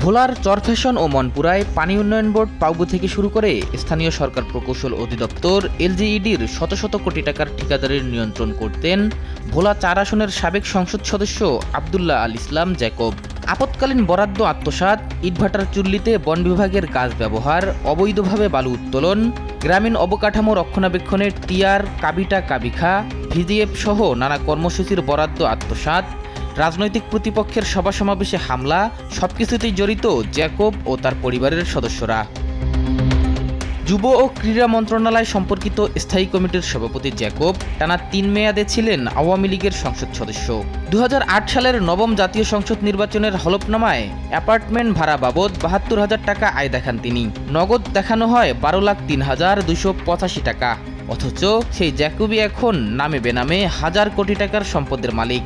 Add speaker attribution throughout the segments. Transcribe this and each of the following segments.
Speaker 1: ভোলার চরফ্যাশন ও মনপুরায় পানি উন্নয়ন বোর্ড পাউবো থেকে শুরু করে স্থানীয় সরকার প্রকৌশল অধিদপ্তর এলজিইডির শত শত কোটি টাকার ঠিকাদারির নিয়ন্ত্রণ করতেন ভোলা ৪ আসনের সাবেক সংসদ সদস্য আবদুল্লাহ আল ইসলাম জ্যাকব। আপৎকালীন বরাদ্দ আত্মসাৎ, ইটভাটার চুল্লিতে বন বিভাগের গাছ ব্যবহার, অবৈধভাবে বালু উত্তোলন, গ্রামীণ অবকাঠামো রক্ষণাবেক্ষণের টিআর, কাবিটা কাবিখা, ভিজিএফ সহ নানা কর্মসূচির বরাদ্দ আত্মসাৎ, রাজনৈতিক প্রতিপক্ষের সভা সমাবেশে হামলা, সবকিছুতেই জড়িত জ্যাকব ও তার পরিবারের সদস্যরা। যুব ও ক্রীড়া মন্ত্রণালয় সম্পর্কিত স্থায়ী কমিটির সভাপতি জ্যাকব টানা ৩ মেয়াদে ছিলেন আওয়ামী লীগের সংসদ সদস্য। ২০০৮ সালের নবম জাতীয় সংসদ নির্বাচনের হলফনামায় অ্যাপার্টমেন্ট ভাড়া বাবদ ৭২,০০০ টাকা আয় দেখান তিনি। নগদ দেখানো হয় ১২,০৩,২৮৫ টাকা। অথচ সেই জ্যাকবই এখন নামে বেনামে হাজার কোটি টাকার সম্পদের মালিক।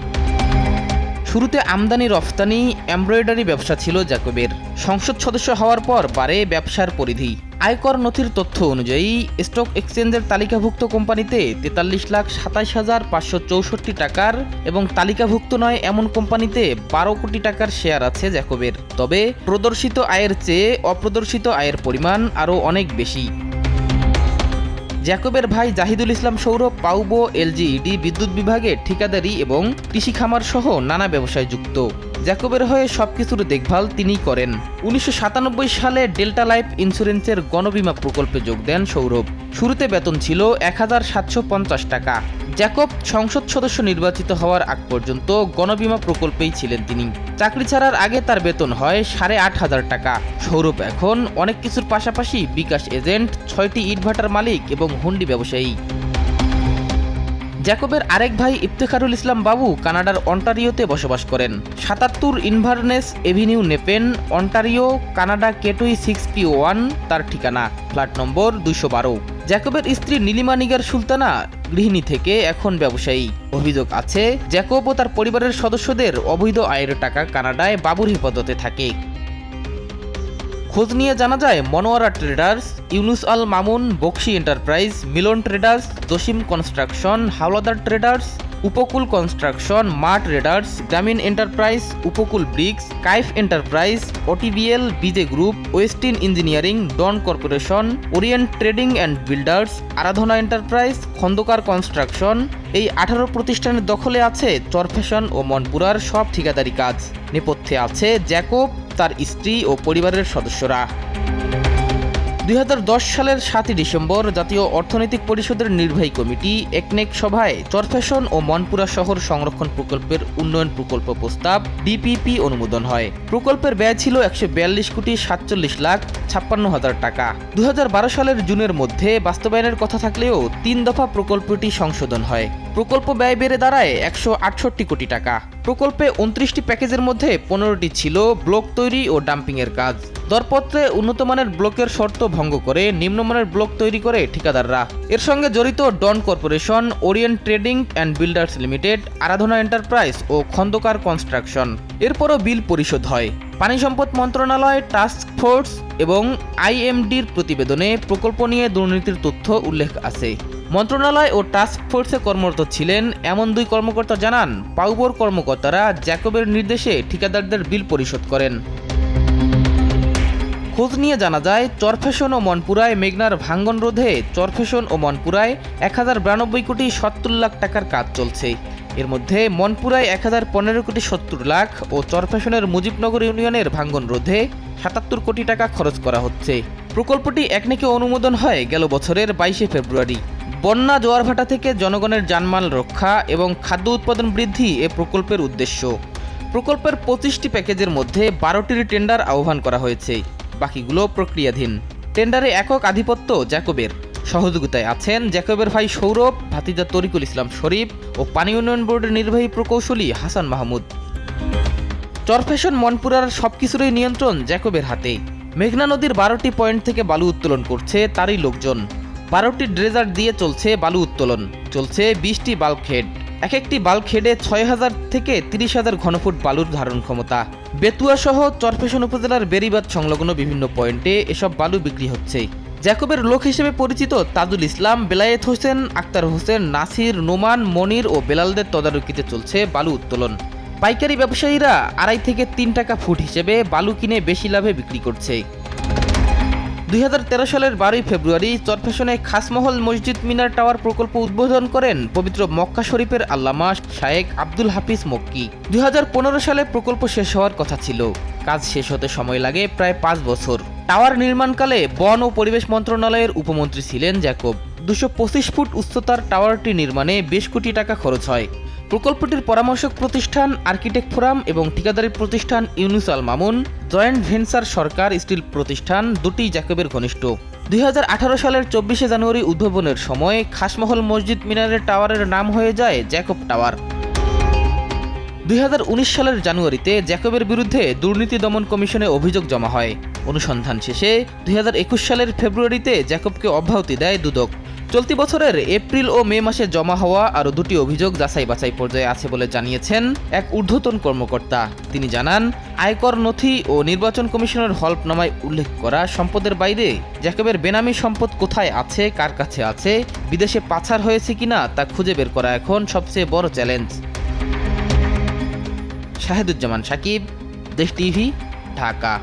Speaker 1: শুরুতে আমদানি রফতানি এমব্রয়ডারি ব্যবসা ছিল জ্যাকবের। সংসদ সদস্য হওয়ার পর বাড়ে ব্যবসার পরিধি। আয়কর নথির তথ্য অনুযায়ী স্টক এক্সচেঞ্জের তালিকাভুক্ত কোম্পানিতে ৪৩,২৭,৫৬৪ টাকার এবং তালিকাভুক্ত নয় এমন কোম্পানিতে ১২ কোটি টাকার শেয়ার আছে জ্যাকবের। তবে প্রদর্শিত আয়ের চেয়ে অপ্রদর্শিত আয়ের পরিমাণ আরও অনেক বেশি। জ্যাকবের ভাই জাহিদুল ইসলাম সৌরভ পাউবো এলজিইডি বিদ্যুৎ বিভাগে ঠিকাদারি এবং কৃষি খামার সহ নানা ব্যবসায় যুক্ত। জ্যাকবের হয়ে সবকিছুর দেখভাল তিনিই করেন। ১৯৯৭ সালে ডেল্টা লাইফ ইন্স্যুরেন্সের গণবীমা প্রকল্পে যোগ দেন সৌরভ। শুরুতে বেতন ছিল ১,৭৫০ টাকা। জ্যাকব সংসদ সদস্য নির্বাচিত হওয়ার আগ পর্যন্ত গণবীমা প্রকল্পেই ছিলেন তিনি। চাকরি ছাড়ার আগে তার বেতন হয় ৮,৫০০ টাকা। সৌরভ এখন অনেক কিছুর পাশাপাশি বিকাশ এজেন্ট, ৬টি ইটভাটার মালিক এবং হুন্ডি ব্যবসায়ী। জ্যাকবের আরেক ভাই ইফতেখারুল ইসলাম বাবু কানাডার অন্টারিওতে বসবাস করেন। ৭৭ ইনভারনেস Avenue Nepean, Ontario, Canada কেটুই 6P1 তার ঠিকানা, ফ্ল্যাট নম্বর ২১২। জ্যাকবের স্ত্রী নীলিমা নিগার সুলতানা গৃহিণী থেকে এখন ব্যবসায়ী। অভিযোগ আছে জ্যাকব ও তার পরিবারের সদস্যদের অবৈধ আয়ের টাকা কানাডায় বাবুর হেফাজতে থাকে। খোঁজ নিয়ে জানা যায় Monowara traders, Yunus Al Mamun, Bakshi enterprise, Milon traders, Jasim construction, Howlader traders, Upokul construction, Ma traders, Grameen enterprise, Upokul bricks, Kaif enterprise, OTBL, BJ group, Westin engineering, Don corporation, Orient trading and builders, Aradhana enterprise, Khondokar construction, এই ১৮ প্রতিষ্ঠানের দখলে আছে চরফ্যাশন ও মনপুরার সব ঠিকাদারি কাজ। নেপথ্যে আছে জ্যাকব, তার স্ত্রী ও পরিবারের সদস্যরা। ২০১০ সালের ৭ই ডিসেম্বর জাতীয় অর্থনৈতিক পরিষদের নির্বাহী কমিটি একনেক সভায় চরফ্যাশন ও মনপুরা শহর সংরক্ষণ প্রকল্পের উন্নয়ন প্রকল্প প্রস্তাব ডিপিপি অনুমোদন হয়। প্রকল্পের ব্যয় ছিল ১৪২,৪৭,৫৬,০৫০ টাকা। ২০১২ সালের জুনের মধ্যে বাস্তবায়নের কথা থাকলেও ৩ দফা প্রকল্পটি সংশোধন হয়। প্রকল্প ব্যয় বেড়ে দাঁড়ায় ১৬৮ কোটি টাকা। প্রকল্পে ২৯টি প্যাকেজের মধ্যে ১৫টি ছিল ব্লক তৈরি ও ডাম্পিংয়ের কাজ। দরপত্রে উন্নতমানের ব্লকের শর্ত ভঙ্গ করে নিম্নমানের ব্লক তৈরি করে ঠিকাদাররা। এর সঙ্গে জড়িত Don corporation, Orient trading and builders limited, Aradhana enterprise ও খন্দকার কনস্ট্রাকশন। এরপরও বিল পরিশোধ হয়। পানি সম্পদ মন্ত্রণালয়, টাস্ক ফোর্স এবং আইএমডির প্রতিবেদনে প্রকল্প নিয়ে দুর্নীতির তথ্য উল্লেখ আছে। মন্ত্রণালয় ও টাস্ক ফোর্সে কর্মরত ছিলেন এমন ২ কর্মকর্তা জানান, পাউবোর কর্মকর্তারা জ্যাকবের নির্দেশে ঠিকাদারদের বিল পরিশোধ করেন। খোঁজ নিয়ে জানা যায় চরফ্যাশন ও মনপুরায় মেঘনার ভাঙ্গন রোধে চরফ্যাশন ও মনপুরায় ১,০৯২ কোটি ৭০ লাখ টাকার কাজ চলছে। এর মধ্যে মনপুরায় ১,০১৫ কোটি ৭০ লাখ ও চরফ্যাশনের মুজিবনগর ইউনিয়নের ভাঙ্গন রোধে ৭৭ কোটি টাকা খরচ করা হচ্ছে। প্রকল্পটি একনেকে অনুমোদন হয় গেল বছরের ২২শে ফেব্রুয়ারি। বন্যা জোয়ারভাটা থেকে জনগণের জানমাল রক্ষা এবং খাদ্য উৎপাদন বৃদ্ধি এ প্রকল্পের উদ্দেশ্য। প্রকল্পের ২৫টি প্যাকেজের মধ্যে ১২টির টেন্ডার আহ্বান করা হয়েছে, বাকিগুলো প্রক্রিয়াধীন। টেন্ডারে একক আধিপত্য জ্যাকবের। সহযোগিতায় আছেন জ্যাকবের ভাই সৌরভ, ভাতিজা তরিকুল ইসলাম শরীফ ও পানি উন্নয়ন বোর্ডের নির্বাহী প্রকৌশলী হাসান মাহমুদ। চরফ্যাশন মনপুরার সবকিছুরই নিয়ন্ত্রণ জ্যাকবের হাতে। মেঘনা নদীর ১২টি পয়েন্ট থেকে বালু উত্তোলন করছে তারই লোকজন। ১২টি ড্রেজার দিয়ে চলছে বালু উত্তোলন। চলছে ২০টি বাল্ক হেড। এক একটি বাল্ক হেডে ৬,০০০ থেকে ৩০,০০০ ঘনফুট বালুর ধারণ ক্ষমতা। বেতুয়া সহ চরফ্যাশন উপজেলার বেড়িবাঁধ সংলগ্ন বিভিন্ন পয়েন্টে এসব বালু বিক্রি হচ্ছে। জ্যাকবের লোক হিসেবে পরিচিত তাজুল ইসলাম, বেলায়েত হোসেন, আক্তার হোসেন, নাসির, নোমান, মনির ও বেলালদের তদারকিতে চলছে বালু উত্তোলন। পাইকারি ব্যবসায়ীরা 2.5 থেকে 3 টাকা ফুট হিসেবে বালু কিনে বেশি লাভে বিক্রি করছে। 2013 সালের 12 ফেব্রুয়ারি চরফ্যাশনে খাসমহল মসজিদ মিনার টাওয়ার প্রকল্প উদ্বোধন করেন পবিত্র মক্কা শরীফের আল্লামা শায়েখ আব্দুল হাফিজ মক্কি। 2015 সালে প্রকল্প শেষ হওয়ার কথা ছিল। কাজ শেষ হতে সময় লাগে প্রায় 5 বছর। টাওয়ার নির্মাণকালে বন ও পরিবেশ মন্ত্রণালয়ের উপমন্ত্রী ছিলেন জ্যাকব। 225 ফুট উচ্চতার টাওয়ারটি নির্মাণে বেশ কোটি টাকা খরচ হয়। প্রকল্পটির পরামর্শক প্রতিষ্ঠান আর্কিটেক্ট ফোরাম এবং ঠিকাদারি প্রতিষ্ঠান ইউনুস আল মামুন, জয়েন্ট ভেঞ্চার সরকার স্টিল প্রতিষ্ঠান দুটি জ্যাকবের ঘনিষ্ঠ। 2018 সালের 24শে জানুয়ারি উদ্ভাবনের সময় খাসমহল মসজিদ মিনারের টাওয়ারের নাম হয়ে যায় জ্যাকব টাওয়ার। 2019 সালের জানুয়ারিতে জ্যাকবের বিরুদ্ধে দুর্নীতি দমন কমিশনে অভিযোগ জমা হয়। অনুসন্ধান শেষে 2021 সালের ফেব্রুয়ারিতে জ্যাকবকে অব্যাহতি দেয় দুদক। চলতি বছরের এপ্রিল ও মে মাসে জমা হওয়া আরও দুটি অভিযোগ যাচাই বাছাই পর্যায়ে আছে বলে জানিয়েছেন এক ঊর্ধ্বতন কর্মকর্তা। তিনি জানান, আয়কর নথি ও নির্বাচন কমিশনের হলফনামায় উল্লেখ করা সম্পদের বাইরে জ্যাকবের বেনামি সম্পদ কোথায় আছে, কার কাছে আছে, বিদেশে পাচার হয়েছে কিনা তা খুঁজে বের করা এখন সবচেয়ে বড় চ্যালেঞ্জ। শাহেদুজ্জামান সাকিব, দেশ টিভি, ঢাকা।